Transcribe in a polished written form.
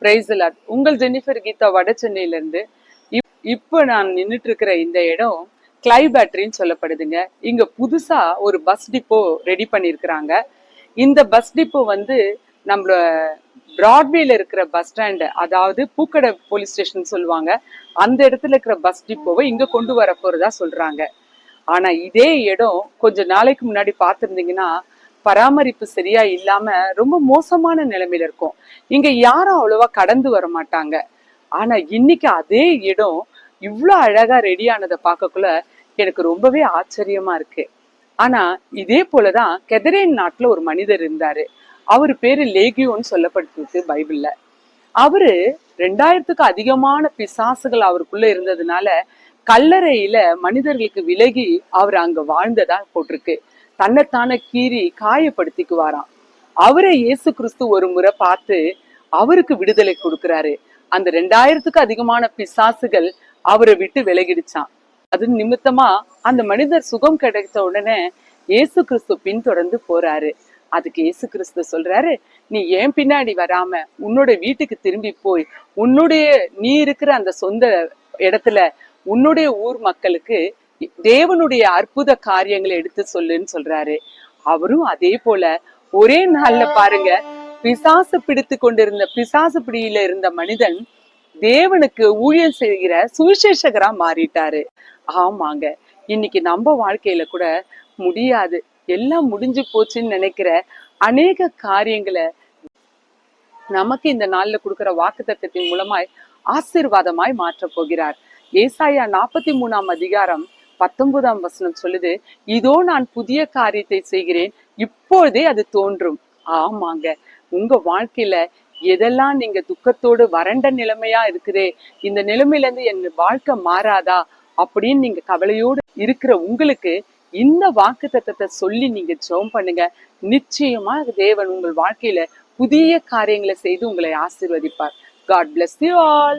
Praise the Lord. உங்கள் Jennifer Geetha வட சென்னையில இருந்து. இப்போ நான் நின்றுட்டு இருக்கிற இந்த இடம் கிளை பேட்டரின்னு சொல்லப்படுதுங்க. இங்க புதுசா ஒரு பஸ் டிப்போ ரெடி பண்ணியிருக்கிறாங்க. இந்த பஸ் டிப்போ வந்து நம்மள பிராட்வேல இருக்கிற பஸ் ஸ்டாண்டு, அதாவது பூக்கடை போலீஸ் ஸ்டேஷன் சொல்லுவாங்க, அந்த இடத்துல இருக்கிற பஸ் டிப்போவை இங்க கொண்டு வர போறதா சொல்றாங்க. ஆனா இதே இடம் கொஞ்ச நாளைக்கு முன்னாடி பார்த்திருந்தீங்கன்னா பராமரிப்பு சரியா இல்லாம ரொம்ப மோசமான நிலைமையில இருக்கும். இங்க யாரும் அவ்வளவா கடந்து வர மாட்டாங்க. ஆனா இன்னைக்கு அதே இடம் இவ்வளவு அழகா ரெடி ஆனதை பார்க்கக்குள்ள எனக்கு ரொம்பவே ஆச்சரியமா இருக்கு. ஆனா இதே போலதான் கெதரேன் நாட்டுல ஒரு மனிதர் இருந்தாரு. அவரு பேரு லேகியோன்னு சொல்லப்பட்டிருக்கு பைபிள்ல. அவரு 2000க்கு அதிகமான பிசாசுகள் அவருக்குள்ள இருந்ததுனால கல்லறையில மனிதர்களுக்கு விலகி அவர் அங்க வாழ்ந்ததா போட்டிருக்கு. தன்னைத்தானே கீறி காயப்படுத்திக்குவாராம். அவரை இயேசு கிறிஸ்து ஒரு முறை பார்த்து அவருக்கு விடுதலை கொடுக்கிறாரு. அந்த 2000க்கு அதிகமான பிசாசுகள் அவரை விட்டு விலகிடுச்சான். அது நிமித்தமா அந்த மனிதர் சுகம் கிடைத்த உடனே இயேசு கிறிஸ்து பின்தொடர்ந்து போறாரு. அதுக்கு இயேசு கிறிஸ்து சொல்றாரு, நீ ஏன் பின்னாடி வராம உன்னோட வீட்டுக்கு திரும்பி போய் நீ இருக்கிற அந்த சொந்த இடத்துல உன்னுடைய ஊர் மக்களுக்கு தேவனுடைய அற்புத காரியங்களை எடுத்து சொல்லுன்னு சொல்றாரு. அவரும் அதே போல ஒரே நாள்ல பாருங்க, பிசாசு பிடித்து கொண்டிருந்த பிசாசு பிடியில இருந்த மனிதன் தேவனுக்கு ஊழியம் செய்கிற சுவிசேஷகரா மாறிட்டாரு. ஆமாங்க, இன்னைக்கு நம்ம வாழ்க்கையில கூட முடியாது, எல்லாம் முடிஞ்சு போச்சுன்னு நினைக்கிற அநேக காரியங்களை நமக்கு இந்த நாள்ல கொடுக்கிற வாக்குத்தத்தத்தின் மூலமாய் ஆசீர்வாதமாய் மாற்ற போகிறார். ஏசாயா 43ஆம் அதிகாரம் 19ஆம் வசனம் சொல்லுது, இதோ நான் புதிய காரியத்தை செய்கிறேன், இப்பொழுதே அது தோன்றும். ஆமாங்க, உங்க வாழ்க்கையில எதெல்லாம் நீங்க துக்கத்தோடு வறண்ட நிலைமையா இருக்குதே, இந்த நிலைமையில இருந்து என் வாழ்க்கை மாறாதா அப்படின்னு நீங்க கவலையோடு இருக்கிற உங்களுக்கு இந்த வாக்குத்தத்தத்தை சொல்லி நீங்க ஜெபம் பண்ணுங்க. நிச்சயமா தேவன் உங்கள் வாழ்க்கையில புதிய காரியங்களை செய்து உங்களை ஆசீர்வதிப்பார். God bless you all.